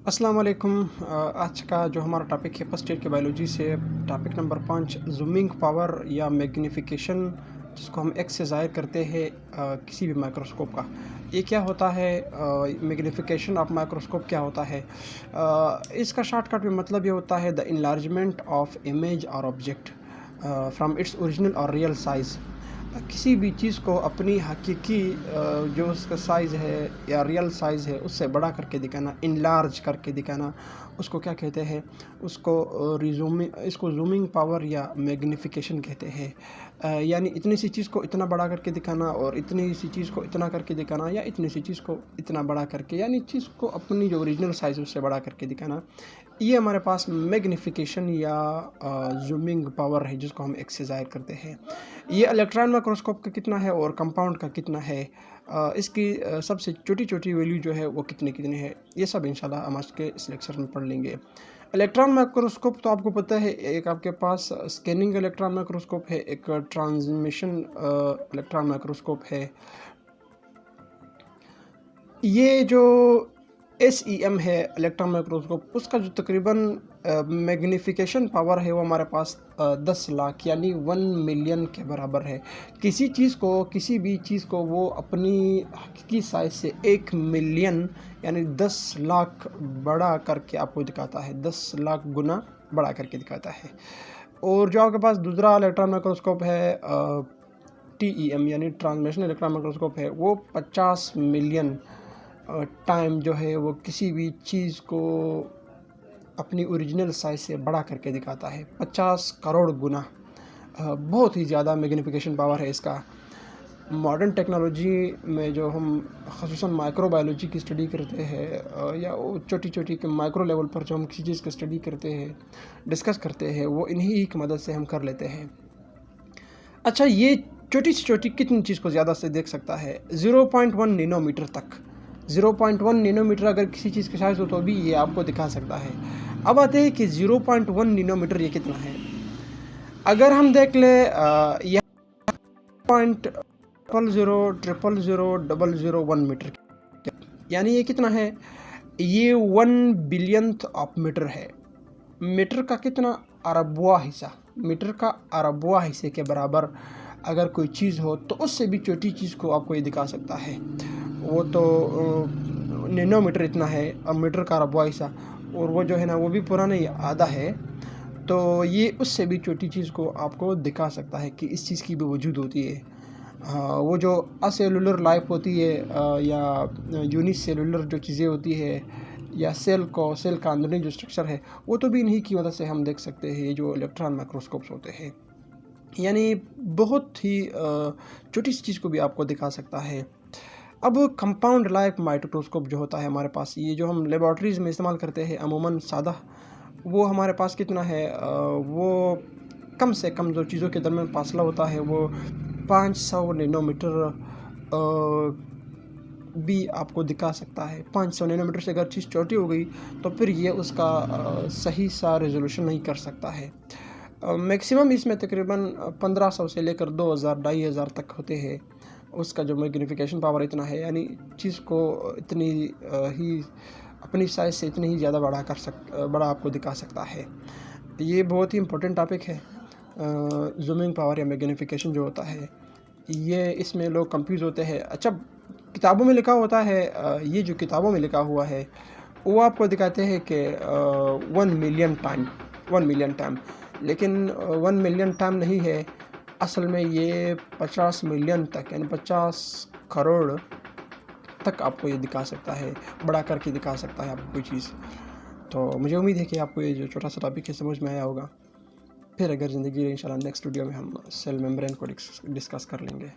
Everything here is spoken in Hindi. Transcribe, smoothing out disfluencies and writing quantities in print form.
अस्सलाम वालेकुम। आज का जो हमारा टॉपिक है फर्स्ट ईयर के बायोलॉजी से टॉपिक नंबर 5 ज़ूमिंग पावर या मैग्नीफिकेशन, जिसको हम एक्स से ज़ाहिर करते हैं किसी भी माइक्रोस्कोप का। ये क्या होता है? मैग्नीफिकेशन ऑफ माइक्रोस्कोप क्या होता है? इसका शॉर्टकट में मतलब ये होता है द इनलार्जमेंट ऑफ इमेज और ऑब्जेक्ट फ्रॉम इट्स ओरिजिनल और रियल साइज़। किसी भी चीज़ को अपनी हकीकी जो उसका साइज़ है या रियल साइज़ है उससे बड़ा करके दिखाना, इनलार्ज करके दिखाना, उसको क्या कहते हैं? उसको इसको ज़ूमिंग पावर या मैग्नीफिकेशन कहते हैं। यानी इतनी सी चीज़ को इतना बड़ा करके दिखाना और इतनी सी चीज़ को इतना करके दिखाना, या इतनी सी चीज़ को इतना बड़ा करके, यानी चीज़ को अपनी जो ओरिजिनल साइज़ है उससे बड़ा करके दिखाना। ये हमारे पास मैग्नीफिकेशन या ज़ूमिंग पावर है, जिसको हम एक्स से ज़ाहिर करते हैं। ये इलेक्ट्रॉन माइक्रोस्कोप का कितना है और कंपाउंड का कितना है, इसकी सबसे छोटी-छोटी वैल्यू जो है वो कितनी-कितनी है, ये सब इंशाल्लाह हम आज के इस लेक्चर में पढ़ लेंगे। इलेक्ट्रॉन माइक्रोस्कोप तो आपको पता है, एक आपके पास स्कैनिंग इलेक्ट्रॉन माइक्रोस्कोप है, एक ट्रांसमिशन इलेक्ट्रॉन माइक्रोस्कोप है। ये जो SEM है इलेक्ट्रॉन माइक्रोस्कोप, उसका जो तकरीबन मैग्नीफिकेशन पावर है वो हमारे पास 10 लाख यानी 1 मिलियन के बराबर है। किसी चीज़ को, किसी भी चीज़ को वो अपनी हकीकी साइज़ से 1 मिलियन यानी 10 लाख बड़ा करके आपको दिखाता है, 10 लाख गुना बड़ा करके दिखाता है। और जो आपके पास दूसरा इलेक्ट्रॉन माइक्रोस्कोप है TEM यानी ट्रांसमिशन इलेक्ट्रॉन माइक्रोस्कोप है, वो 50 मिलियन टाइम जो है वो किसी भी चीज़ को अपनी ओरिजिनल साइज़ से बड़ा करके दिखाता है, 50 करोड़ गुना। बहुत ही ज़्यादा मैग्नीफिकेशन पावर है इसका। मॉडर्न टेक्नोलॉजी में जो हम ख़ुसूसन माइक्रोबायोलॉजी की स्टडी करते हैं, या वो छोटी-छोटी के माइक्रो लेवल पर जो हम किसी चीज़ की स्टडी करते हैं, डिस्कस करते हैं, वो इन्हीं की मदद से हम कर लेते हैं। अच्छा, ये छोटी से छोटी कितनी चीज़ को ज़्यादा से देख सकता है? 0.1 नैनोमीटर तक। 0.1 नैनोमीटर अगर किसी चीज़ की साइज़ हो तो भी ये आपको दिखा सकता है। अब आते हैं कि 0.1 नैनोमीटर ये कितना है? अगर हम देख लें यह 0.00000001 मीटर, यानी ये कितना है? ये 1 बिलियंथ ऑफ मीटर है। मीटर का कितना? अरबवां हिस्सा। मीटर का अरबवां हिस्से के बराबर अगर कोई चीज़ हो तो उससे भी छोटी चीज़ को आपको ये दिखा सकता है। वो तो नैनोमीटर इतना है, अब मीटर का अरबवां हिस्सा, और वो जो है ना वो भी पूरा नहीं, आधा है। तो ये उससे भी छोटी चीज़ को आपको दिखा सकता है कि इस चीज़ की भी वजूद होती है। वो जो असेलुलर लाइफ होती है या यूनिसेलुलर जो चीज़ें होती है, या सेल का अंदरूनी जो स्ट्रक्चर है, वो तो भी इन्हीं की मदद से हम देख सकते हैं, ये जो इलेक्ट्रॉन माइक्रोस्कोप्स होते हैं। यानी बहुत ही छोटी सी चीज़ को भी आपको दिखा सकता है। अब कंपाउंड लाइट माइक्रोस्कोप जो होता है हमारे पास, ये जो हम लेबॉर्ट्रीज़ में इस्तेमाल करते हैं अमूमन सादा, वो हमारे पास कितना है? वो कम से कम जो चीज़ों के दरमियान फासला होता है वो 500 नैनोमीटर भी आपको दिखा सकता है। 500 नैनोमीटर से अगर चीज़ छोटी हो गई तो फिर ये उसका सही सा रेजोल्यूशन नहीं कर सकता है। मैक्सिमम इसमें तकरीबन 1500 से लेकर 2000 2500 तक होते हैं। उसका जो मैग्नीफिकेशन पावर इतना है, यानी चीज़ को इतनी ही अपनी साइज़ से इतनी ही ज़्यादा बड़ा आपको दिखा सकता है। ये बहुत ही इम्पोर्टेंट टॉपिक है। ज़ूमिंग पावर या मैग्नीफिकेशन जो होता है, ये इसमें लोग कंफ्यूज होते हैं। अच्छा, किताबों में लिखा होता है, ये जो किताबों में लिखा हुआ है वो आपको दिखाते हैं कि 1 मिलियन टाइम, लेकिन 1 मिलियन टाइम नहीं है। असल में ये 50 मिलियन तक यानी 50 करोड़ तक आपको ये दिखा सकता है, बड़ा करके दिखा सकता है आपको कोई चीज़। तो मुझे उम्मीद है कि आपको ये जो छोटा सा टॉपिक है समझ में आया होगा। फिर अगर ज़िंदगी है इंशाल्लाह नेक्स्ट वीडियो में हम सेल मेम्ब्रेन को डिस्कस कर लेंगे।